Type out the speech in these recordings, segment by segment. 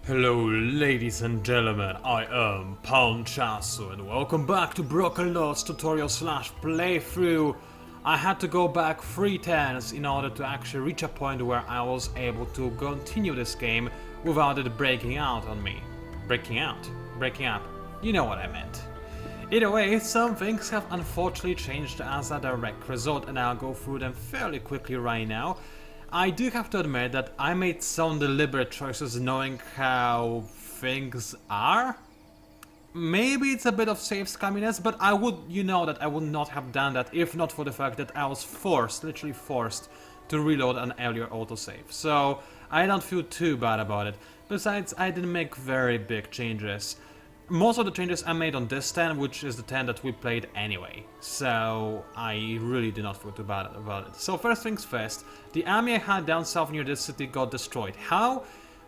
Hello ladies and gentlemen, I am PANCZASU and welcome back to Broken Lords tutorial slash playthrough. I had to go back 3 turns in order to actually reach a point where I was able to continue this game without it breaking out on me. Breaking up, you know what I meant. Either way, some things have unfortunately changed as a direct result and I'll go through them fairly quickly right now. I do have to admit that I made some deliberate choices knowing how things are. Maybe it's a bit of safe scumminess, but I would not have done that if not for the fact that I was literally forced, to reload an earlier autosave. So I don't feel too bad about it. Besides, I didn't make very big changes. Most of the changes I made on this turn, which is the turn that we played anyway, so I really do not feel too bad about it. So first things first, the army I had down south near this city got destroyed. How?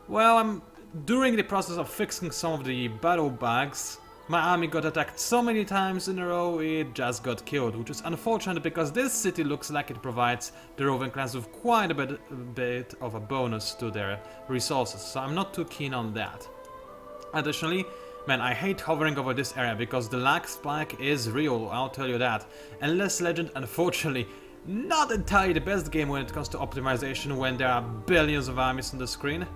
Well, during the process of fixing some of the battle bugs, my army got attacked so many times in a row it just got killed, which is unfortunate because this city looks like it provides the roving clans with quite a bit of a bonus to their resources, so I'm not too keen on that. Additionally, man, I hate hovering over this area because the lag spike is real, I'll tell you that. And Less Legend, unfortunately, not entirely the best game when it comes to optimization when there are billions of armies on the screen.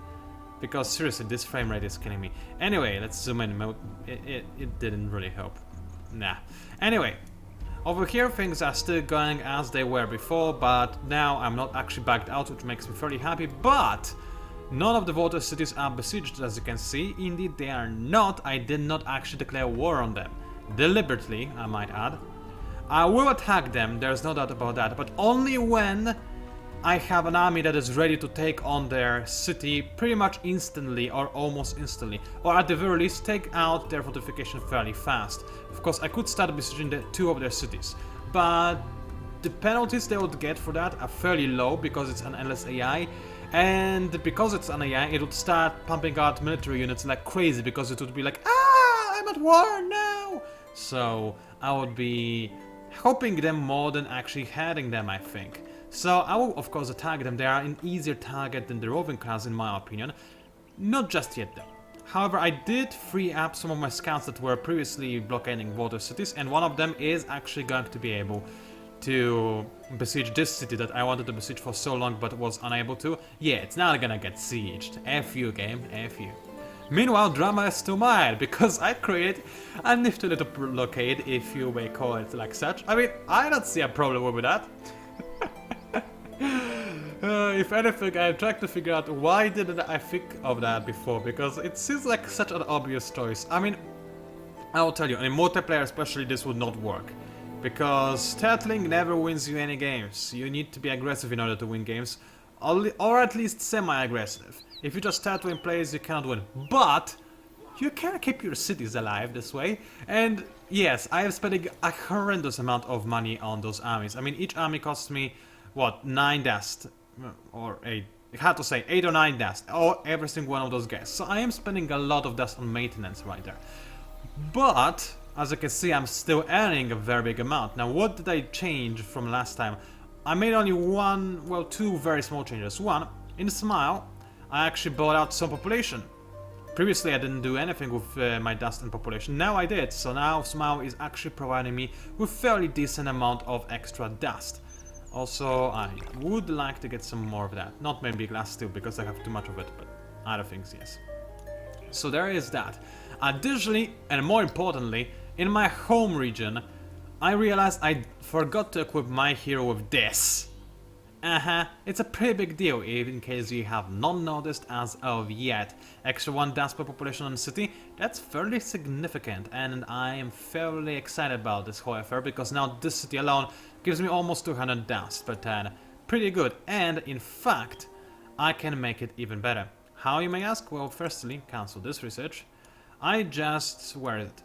Because seriously, this frame rate is killing me. Anyway, let's zoom in. It didn't really help. Nah. Anyway, over here things are still going as they were before, but now I'm not actually backed out, which makes me fairly happy, but none of the water cities are besieged, as you can see. Indeed, they are not. I did not actually declare war on them. Deliberately, I might add. I will attack them, there's no doubt about that, but only when I have an army that is ready to take on their city pretty much instantly or almost instantly. Or at the very least, take out their fortification fairly fast. Of course, I could start besieging the 2 of their cities, but the penalties they would get for that are fairly low because it's an endless AI. And because it's an AI, it would start pumping out military units like crazy because it would be like, I'm at war now! So I would be helping them more than actually hurting them, I think. So I will of course attack them. They are an easier target than the roving clans in my opinion. Not just yet though. However, I did free up some of my scouts that were previously blockading water cities, and one of them is actually going to be able to besiege this city that I wanted to besiege for so long but was unable to. Yeah, it's not gonna get sieged. F you game, F you. Meanwhile, drama is still mine because I created a nifty little blockade, if you may call it like such. I mean, I don't see a problem with that. If anything, I'm trying to figure out why didn't I think of that before, because it seems like such an obvious choice. I mean, I'll tell you, in multiplayer especially this would not work. Because turtling never wins you any games. You need to be aggressive in order to win games, or at least semi-aggressive. If you just turtle in place, you cannot win. But you can keep your cities alive this way. And yes, I am spending a horrendous amount of money on those armies. I mean, each army costs me, what, 9 dust, or 8. I had to say 8 or 9 dust, or every single one of those guys. So I am spending a lot of dust on maintenance right there. But as you can see, I'm still earning a very big amount. Now, what did I change from last time? I made only 2 very small changes. One, in Smile, I actually bought out some population. Previously, I didn't do anything with my dust and population. Now I did, so now Smile is actually providing me with fairly decent amount of extra dust. Also, I would like to get some more of that. Not maybe glass steel, because I have too much of it, but other things, yes. So there is that. Additionally, and more importantly, in my home region, I realized I forgot to equip my hero with this. It's a pretty big deal, in case you have not noticed as of yet. Extra 1 dust per population on the city, that's fairly significant, and I am fairly excited about this whole affair, because now this city alone gives me almost 200 dust per turn. Pretty good, and in fact, I can make it even better. How, you may ask? Well, firstly, cancel this research. where is it?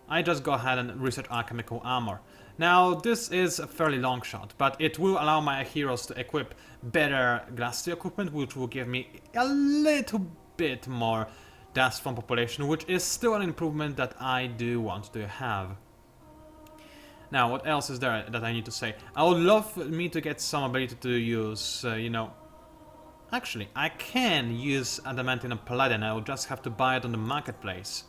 I just go ahead and research alchemical armor. Now, this is a fairly long shot, but it will allow my heroes to equip better glass steel equipment, which will give me a little bit more dust from population, which is still an improvement that I do want to have. Now, what else is there that I need to say? I would love me to get some ability to use, Actually, I can use adamantine and palladium. I will just have to buy it on the marketplace.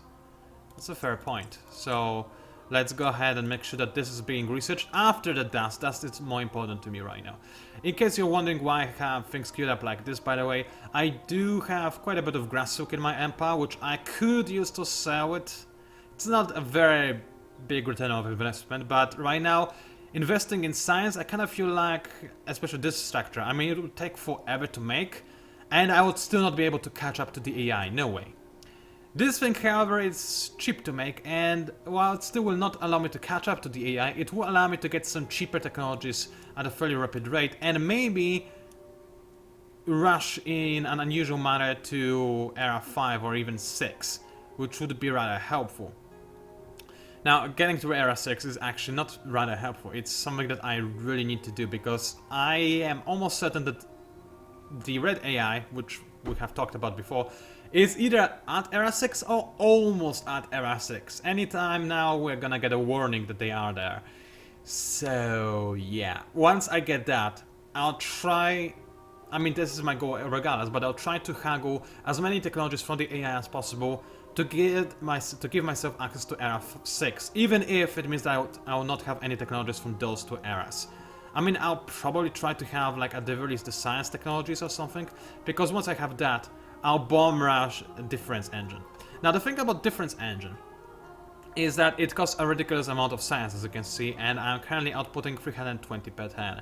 That's a fair point. So let's go ahead and make sure that this is being researched after the dust. Dust is more important to me right now. In case you're wondering why I have things queued up like this, by the way, I do have quite a bit of grass silk in my empire, which I could use to sell it. It's not a very big return of investment, but right now, investing in science, I kind of feel like, especially this structure, I mean, it would take forever to make, and I would still not be able to catch up to the AI, no way. This thing, however, is cheap to make, and while it still will not allow me to catch up to the AI, it will allow me to get some cheaper technologies at a fairly rapid rate, and maybe rush in an unusual manner to Era 5 or even 6, which would be rather helpful. Now, getting to Era 6 is actually not rather helpful, it's something that I really need to do, because I am almost certain that the red AI, which we have talked about before, is either at Era 6 or almost at Era 6. Anytime now we're gonna get a warning that they are there. So yeah, once I get that, I'll try, I mean this is my goal regardless, but I'll try to haggle as many technologies from the AI as possible to give myself access to Era 6, even if it means that I will not have any technologies from those two eras. I mean, I'll probably try to have, like, at the very least, the science technologies or something, because once I have that, I'll bomb rush a difference engine. Now, the thing about difference engine is that it costs a ridiculous amount of science, as you can see, and I'm currently outputting 320 per turn.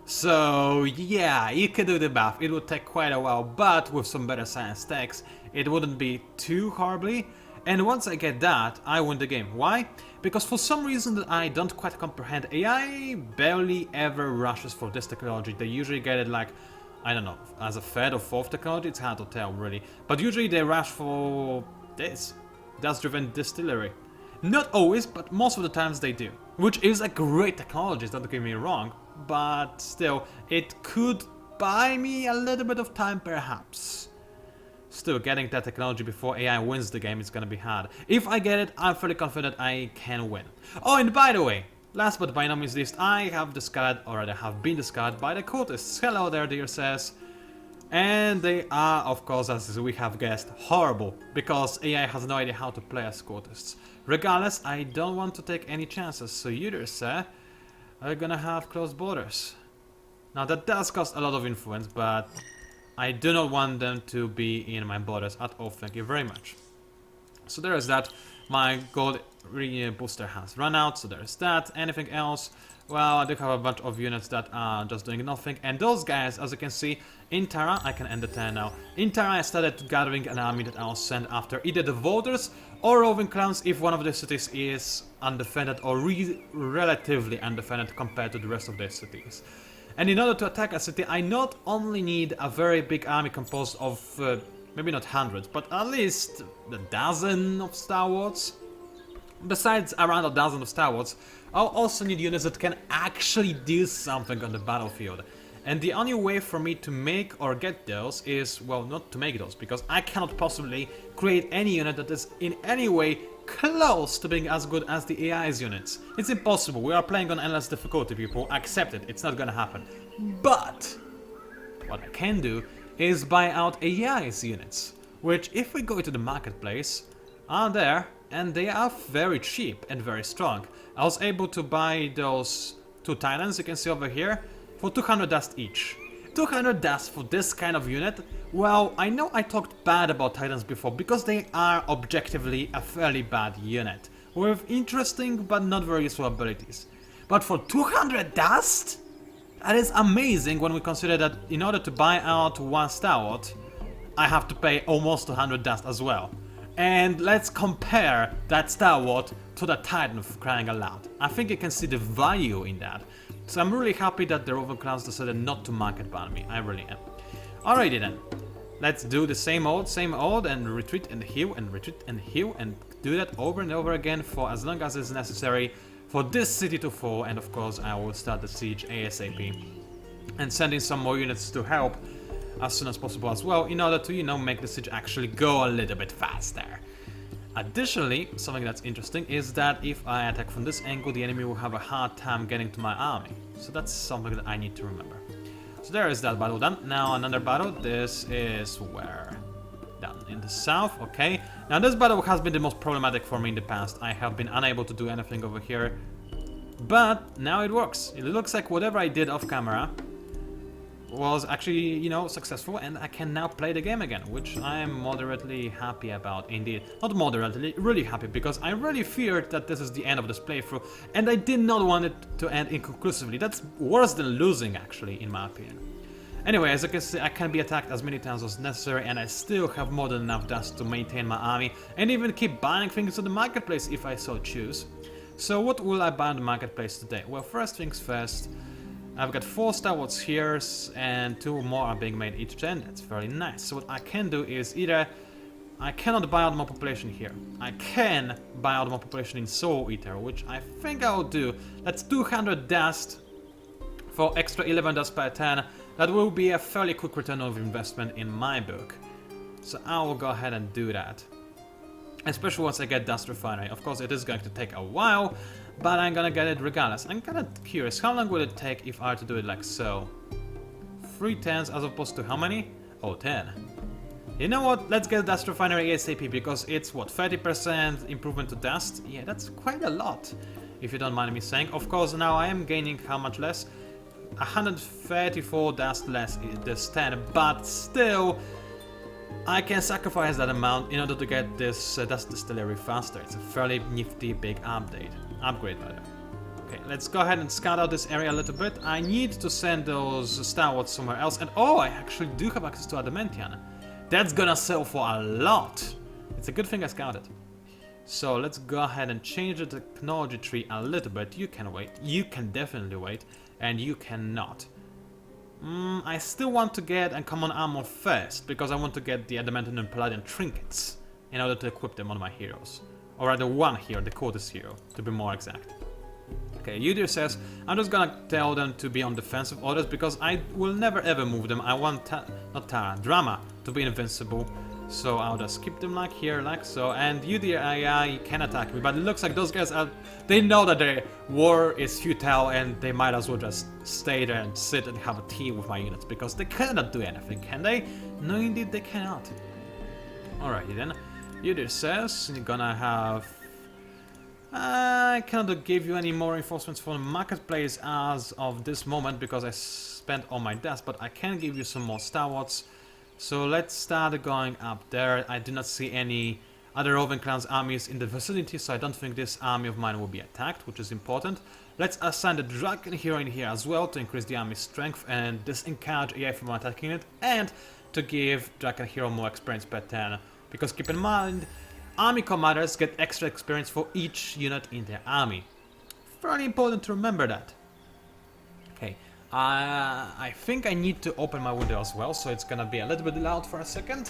So, yeah, you can do the math. It would take quite a while, but with some better science techs, it wouldn't be too horribly. And once I get that, I win the game. Why? Because for some reason that I don't quite comprehend, AI barely ever rushes for this technology. They usually get it like, I don't know, as a third or fourth technology, it's hard to tell really. But usually they rush for this, dust-driven distillery. Not always, but most of the times they do. Which is a great technology, don't get me wrong, but still, it could buy me a little bit of time perhaps. Still, getting that technology before AI wins the game is gonna be hard. If I get it, I'm fairly confident I can win. Oh, and by the way, last but by no means least, I have discarded, or rather have been discarded by the cultists. Hello there, dear says. And they are, of course, as we have guessed, horrible, because AI has no idea how to play as cultists. Regardless, I don't want to take any chances, so you dear sir, are gonna have closed borders. Now that does cost a lot of influence, but I do not want them to be in my borders at all, thank you very much. So there is that. My gold booster has run out, so there's that. Anything else? Well, I do have a bunch of units that are just doing nothing. And those guys, as you can see, in Terra, I can end the turn now. In Terra, I started gathering an army that I'll send after either the Voters or Roving Clans if one of the cities is undefended or relatively undefended compared to the rest of the cities. And in order to attack a city, I not only need a very big army composed of, maybe not hundreds, but at least a dozen of stalwarts. Besides around a dozen of stalwarts, I'll also need units that can actually do something on the battlefield. And the only way for me to make or get those is, well, not to make those, because I cannot possibly create any unit that is in any way close to being as good as the AI's units. It's impossible, we are playing on endless difficulty, people, accept it, it's not gonna happen. But what I can do is buy out AI's units, which if we go to the marketplace, are there, and they are very cheap and very strong. I was able to buy those two Titans you can see over here for 200 dust each. 200 dust for this kind of unit? Well, I know I talked bad about Titans before because they are objectively a fairly bad unit, with interesting but not very useful abilities. But for 200 dust? That is amazing when we consider that in order to buy out one stalwart, I have to pay almost 200 dust as well. And let's compare that stalwart to the Titan, for crying aloud. I think you can see the value in that. So I'm really happy that the Roving Clans decided not to market ban me, I really am. Alrighty then, let's do the same old, and retreat and heal and retreat and heal and do that over and over again for as long as is necessary for this city to fall, and of course I will start the siege ASAP. And send in some more units to help as soon as possible as well, in order to, you know, make the siege actually go a little bit faster. Additionally, something that's interesting is that if I attack from this angle, the enemy will have a hard time getting to my army. So that's something that I need to remember. So there is that battle done. Now another battle. This is where? Down in the south, okay. Now this battle has been the most problematic for me in the past. I have been unable to do anything over here. But now it works. It looks like whatever I did off camera was actually, you know, successful, and I can now play the game again, which I am moderately happy about indeed. Not moderately, really happy, because I really feared that this is the end of this playthrough, and I did not want it to end inconclusively. That's worse than losing, actually, in my opinion. Anyway, as you can see, I can be attacked as many times as necessary, and I still have more than enough dust to maintain my army, and even keep buying things on the marketplace if I so choose. So what will I buy on the marketplace today? Well, first things first, I've got 4 Star Wars here, and 2 more are being made each turn. That's very nice. So what I can do is either I cannot buy out more population here. I can buy out more population in Soul Eater, which I think I will do. That's 200 dust for extra 11 dust per turn. That will be a fairly quick return of investment in my book. So I will go ahead and do that. Especially once I get Dust Refinery. Of course, it is going to take a while, but I'm gonna get it regardless. I'm kinda curious, how long will it take if I were to do it like so? 3 turns as opposed to how many? Oh, 10. You know what, let's get Dust Refinery ASAP, because it's what, 30% improvement to dust? Yeah, that's quite a lot, if you don't mind me saying. Of course, now I am gaining how much less? 134 dust less this turn, but still I can sacrifice that amount in order to get this dust distillery faster. It's a fairly nifty big upgrade rather. Okay, let's go ahead and scout out this area a little bit. I need to send those Star Wars somewhere else, and oh, I actually do have access to Adamantium. That's gonna sell for a lot. It's a good thing I scouted. So let's go ahead and change the technology tree a little bit. You can wait. You can definitely wait. And you cannot. I still want to get uncommon armor first, because I want to get the Adamantium and Palladium trinkets in order to equip them on my heroes. Or rather one hero, the coldest hero, to be more exact. Okay, Udir says, I'm just gonna tell them to be on defensive orders, because I will never ever move them. I want Drama to be invincible. So I'll just keep them like here, like so, and you dear AI can attack me, but it looks like those guys they know that the war is futile, and they might as well just stay there and sit and have a tea with my units, because they cannot do anything, can they? No, indeed they cannot. Alrighty then, Udir says, you're gonna have... I cannot give you any more reinforcements for the marketplace as of this moment, because I spent all my dust, but I can give you some more Star Wars. So let's start going up there. I do not see any other Roving Clans armies in the vicinity, so I don't think this army of mine will be attacked, which is important. Let's assign the Dragon Hero in here as well to increase the army's strength and disencourage AI from attacking it, and to give Dragon Hero more experience per turn. Because keep in mind, army commanders get extra experience for each unit in their army. Fairly important to remember that. Okay. I think I need to open my window as well, so it's gonna be a little bit loud for a second.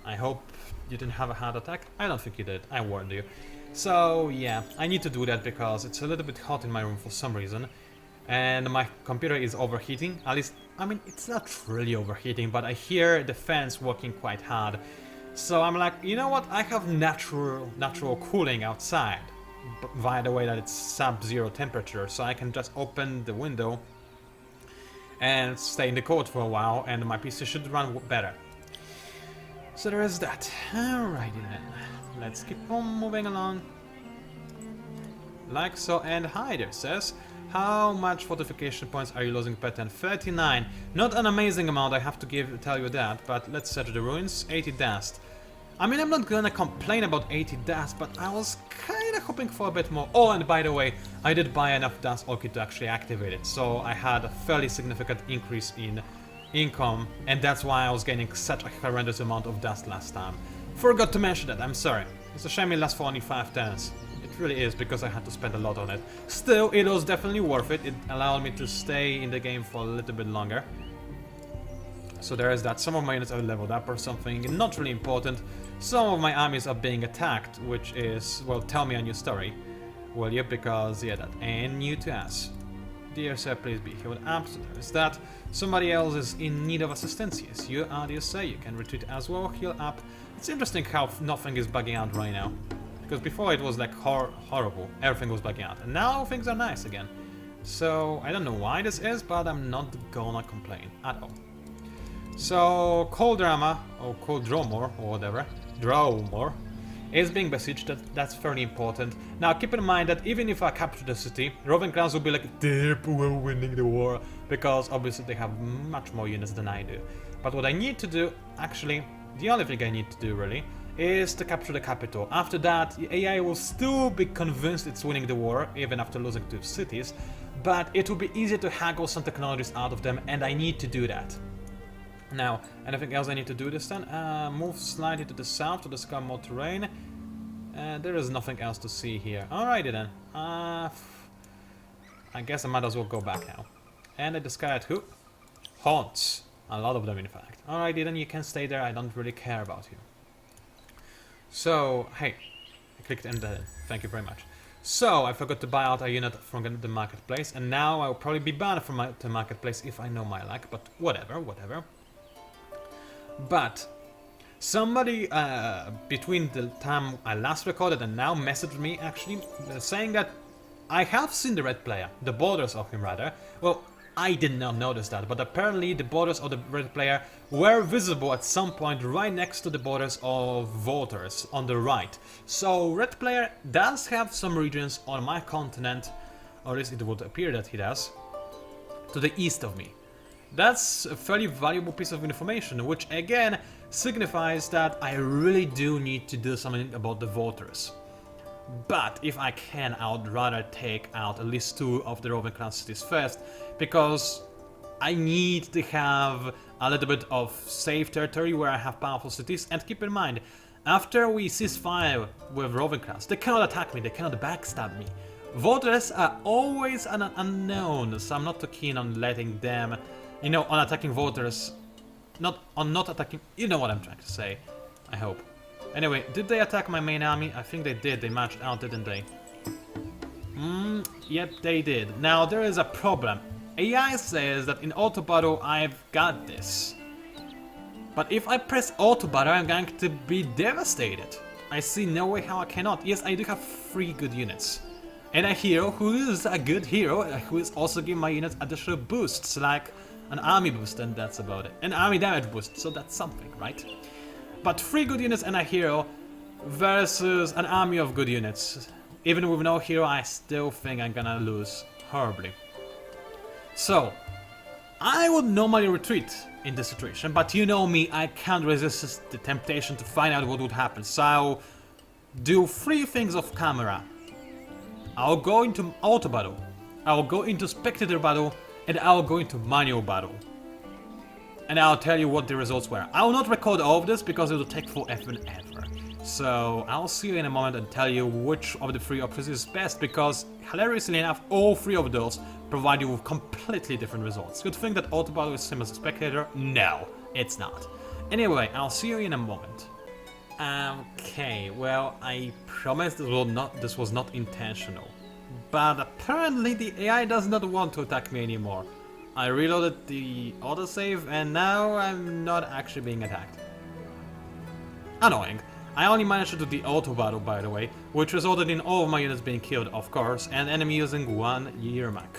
I hope you didn't have a heart attack. I don't think you did, I warned you. So yeah, I need to do that because it's a little bit hot in my room for some reason. And my computer is overheating, at least, I mean, it's not really overheating, but I hear the fans working quite hard. So I'm like, you know what, I have natural cooling outside. Via the way that it's sub-zero temperature, so I can just open the window and stay in the cold for a while, and my PC should run better. So there is that. Alrighty then, let's keep on moving along. Like so, and Hyder says, how much fortification points are you losing per turn? 39. Not an amazing amount, I have to tell you that, but let's search the ruins. 80 dust. I mean, I'm not gonna complain about 80 dust, but I was kinda hoping for a bit more. Oh, and by the way, I did buy enough dust orchid to actually activate it, so I had a fairly significant increase in income, and that's why I was gaining such a horrendous amount of dust last time. Forgot to mention that, I'm sorry. It's a shame it lasts for only 5 turns. It really is, because I had to spend a lot on it. Still, it was definitely worth it. It allowed me to stay in the game for a little bit longer. So there is that. Some of my units are leveled up or something, not really important. Some of my armies are being attacked, which is, well, tell me a new story, will you? Because, yeah, that ain't new to us. Dear sir, please be healed up. So there is that. Somebody else is in need of assistance. Yes, you are, dear sir. You can retreat as well, heal up. It's interesting how nothing is bugging out right now. Because before it was like horrible. Everything was bugging out. And now things are nice again. So, I don't know why this is, but I'm not gonna complain at all. So, Coldrama, or Coldromor, or whatever, Dromor, is being besieged. That's fairly important. Now, keep in mind that even if I capture the city, roving clans will be like, "Derp, we're winning the war," because obviously they have much more units than I do. But what I need to do, actually, the only thing I need to do really, is to capture the capital. After that, the AI will still be convinced it's winning the war, even after losing 2 cities, but it will be easier to haggle some technologies out of them, and I need to do that. Now, anything else I need to do this then? Move slightly to the south to discover more terrain. There is nothing else to see here. Alrighty then. I guess I might as well go back now. And I discovered who? Haunts. A lot of them, in fact. Alrighty then, you can stay there. I don't really care about you. So, hey. I clicked enter. Thank you very much. So, I forgot to buy out a unit from the marketplace, and now I'll probably be banned from the marketplace if I know my luck, but whatever, whatever. But somebody between the time I last recorded and now messaged me actually saying that I have seen the red player, the borders of him rather. Well, I did not notice that, but apparently the borders of the red player were visible at some point right next to the borders of voters on the right. So red player does have some regions on my continent, or at least it would appear that he does, to the east of me. That's a fairly valuable piece of information, which again signifies that I really do need to do something about the voters. But if I can, I would rather take out at least 2 of the roving clan cities first, because I need to have a little bit of safe territory where I have powerful cities. And keep in mind, after we cease fire with roving clans, they cannot attack me, they cannot backstab me. Voters are always an unknown, so I'm not too keen on letting them, you know, on attacking voters, not attacking, you know what I'm trying to say, I hope. Anyway, did they attack my main army? I think they did, they marched out, didn't they? Yep, they did. Now, there is a problem. AI says that in auto battle, I've got this. But if I press auto battle, I'm going to be devastated. I see no way how I cannot. Yes, I do have 3 good units. And a hero who is a good hero, who is also giving my units additional boosts, like an army boost, and that's about it. An army damage boost, so that's something, right? But 3 good units and a hero versus an army of good units. Even with no hero, I still think I'm gonna lose horribly. So, I would normally retreat in this situation, but you know me, I can't resist the temptation to find out what would happen. So I'll do 3 things off camera. I'll go into auto battle, I'll go into spectator battle, and I'll go into manual battle. And I'll tell you what the results were. I will not record all of this because it will take forever and ever. So I'll see you in a moment and tell you which of the 3 options is best, because hilariously enough, all 3 of those provide you with completely different results. You'd think that auto battle is same as a spectator? No, it's not. Anyway, I'll see you in a moment. Okay, well, I promise this was not intentional. But apparently the AI does not want to attack me anymore. I reloaded the autosave and now I'm not actually being attacked. Annoying. I only managed to do the auto battle, by the way, which resulted in all of my units being killed, of course, and enemy using 1 Yermak.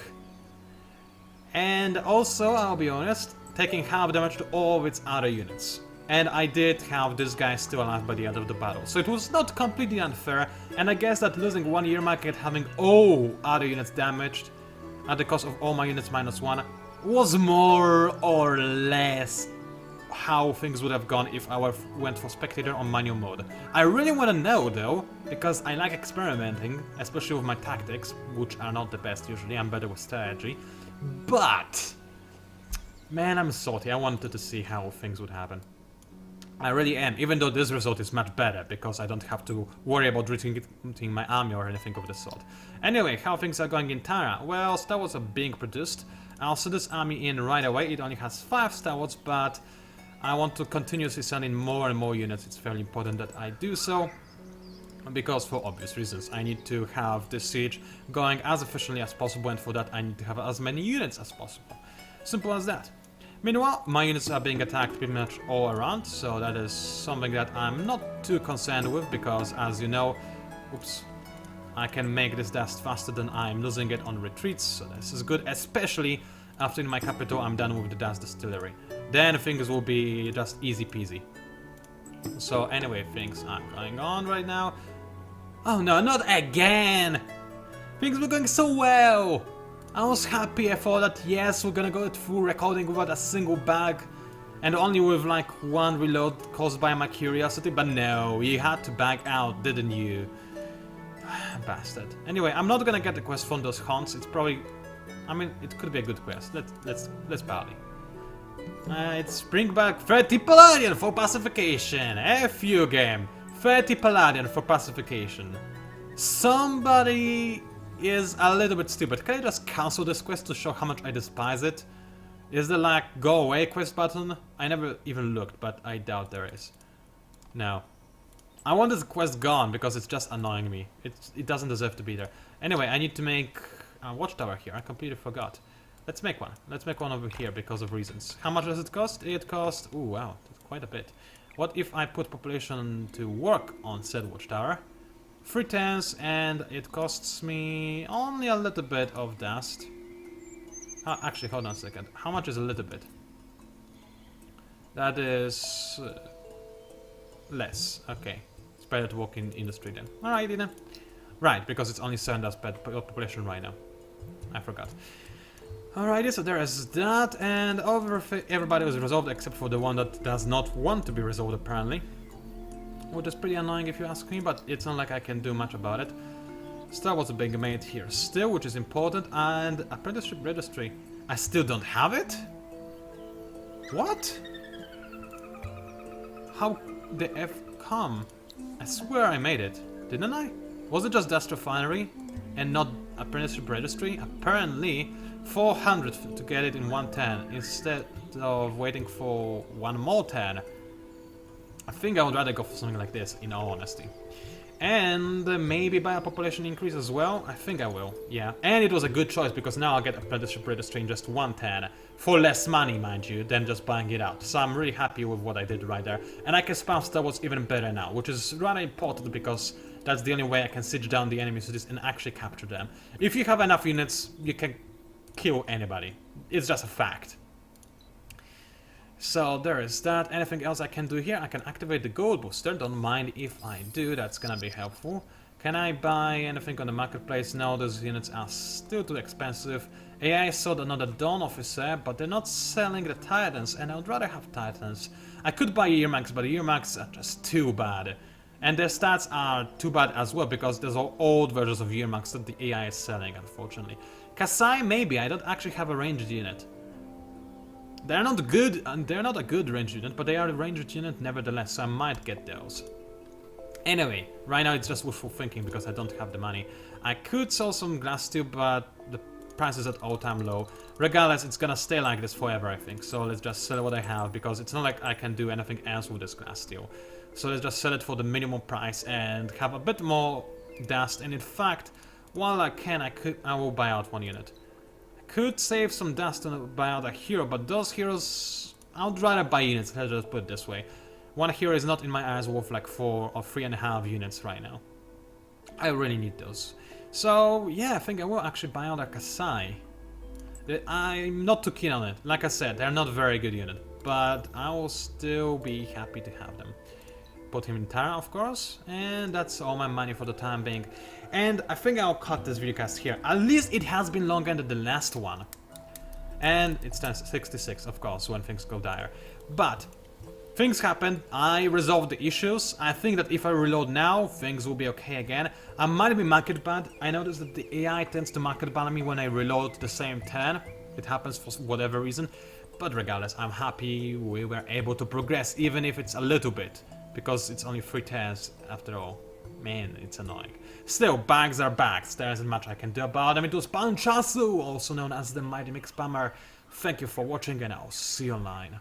And also, I'll be honest, taking half damage to all of its other units. And I did have this guy still alive by the end of the battle, so it was not completely unfair, and I guess that losing 1 Yermak and having all other units damaged, at the cost of all my units -1, was more or less how things would have gone if I went for spectator on manual mode. I really want to know though, because I like experimenting, especially with my tactics, which are not the best usually, I'm better with strategy. But, man, I'm salty, I wanted to see how things would happen. I really am, even though this result is much better, because I don't have to worry about retreating my army or anything of the sort. Anyway, how things are going in Tara? Well, stalwarts are being produced. I'll send this army in right away. It only has 5 stalwarts, but I want to continuously send in more and more units. It's very important that I do so, because for obvious reasons. I need to have this siege going as efficiently as possible, and for that I need to have as many units as possible. Simple as that. Meanwhile, my units are being attacked pretty much all around, so that is something that I'm not too concerned with, because as you know, oops, I can make this dust faster than I'm losing it on retreats, so this is good, especially after in my capital I'm done with the dust distillery. Then things will be just easy peasy. So anyway, things are going on right now. Oh no, not again! Things were going so well! I was happy, I thought that yes, we're gonna go through recording without a single bug. And only with like one reload caused by my curiosity, but no, you had to back out, didn't you? Bastard. Anyway, I'm not gonna get the quest from those haunts, it's probably... I mean, it could be a good quest, let's party. It's bring back 30 Palladium for pacification! F you game! 30 Palladium for pacification. Somebody is a little bit stupid. Can I just cancel this quest to show how much I despise it? Is there like go away quest button? I never even looked, but I doubt there is. No. I want this quest gone because it's just annoying me. It doesn't deserve to be there. Anyway, I need to make a watchtower here. I completely forgot. Let's make one. Let's make one over here because of reasons. How much does it cost? It costs... Ooh, wow. That's quite a bit. What if I put population to work on said watchtower? 3/10 and it costs me only a little bit of dust. Actually, hold on a second. How much is a little bit? That is... less. Okay. It's better to work in industry then. Alright, then. Right, because it's only 7 dust per population right now. I forgot. Alrighty, so there is that, and everybody was resolved except for the one that does not want to be resolved apparently. Which is pretty annoying if you ask me, but it's not like I can do much about it. Star was being made here still, which is important, and apprenticeship registry. I still don't have it? What? How the F come? I swear I made it, didn't I? Was it just Dust Refinery and not apprenticeship registry? Apparently 400 to get it in 110 instead of waiting for one more 10. I think I would rather go for something like this, in all honesty. And maybe buy a population increase as well? I think I will, yeah. And it was a good choice because now I'll get apprenticeship registry in just 110. For less money, mind you, than just buying it out. So I'm really happy with what I did right there. And I can spam Star Wars even better now, which is rather important because that's the only way I can siege down the enemy cities and actually capture them. If you have enough units, you can kill anybody. It's just a fact. So there is that. Anything else I can do here? I can activate the gold booster. Don't mind if I do. That's gonna be helpful. Can I buy anything on the marketplace? No, those units are still too expensive. AI sold another Dawn officer, but they're not selling the Titans, and I would rather have Titans. I could buy Earmarks, but Earmarks are just too bad. And their stats are too bad as well, because there's all old versions of Earmarks that the AI is selling, unfortunately. Kasai, maybe. I don't actually have a ranged unit. They're not good, and they're not a good ranged unit, but they are a ranged unit nevertheless, so I might get those. Anyway, right now it's just wishful thinking because I don't have the money. I could sell some glass steel, but the price is at all-time low. Regardless, it's gonna stay like this forever, I think, so let's just sell what I have, because it's not like I can do anything else with this glass steel. So let's just sell it for the minimum price and have a bit more dust, and in fact, while I can, I will buy out one unit. Could save some dust and buy out a hero, but those heroes... I would rather buy units, let's just put it this way. One hero is not in my eyes worth like 4 or 3.5 units right now. I really need those. So yeah, I think I will actually buy out a Kasai. I'm not too keen on it. Like I said, they're not a very good unit, but I will still be happy to have them. Put him in Tara, of course, and that's all my money for the time being. And I think I'll cut this videocast here. At least it has been longer than the last one. And it's 10:66, of course, when things go dire. But things happened, I resolved the issues. I think that if I reload now, things will be okay again. I might be market banned. I noticed that the AI tends to market ban me when I reload the same 10. It happens for whatever reason. But regardless, I'm happy we were able to progress, even if it's a little bit. Because it's only 3 tears after all. Man, it's annoying. Still, bags are bags. There isn't much I can do about them. It was PANCZASU, also known as the Mighty Mix Spammer. Thank you for watching, and I'll see you online.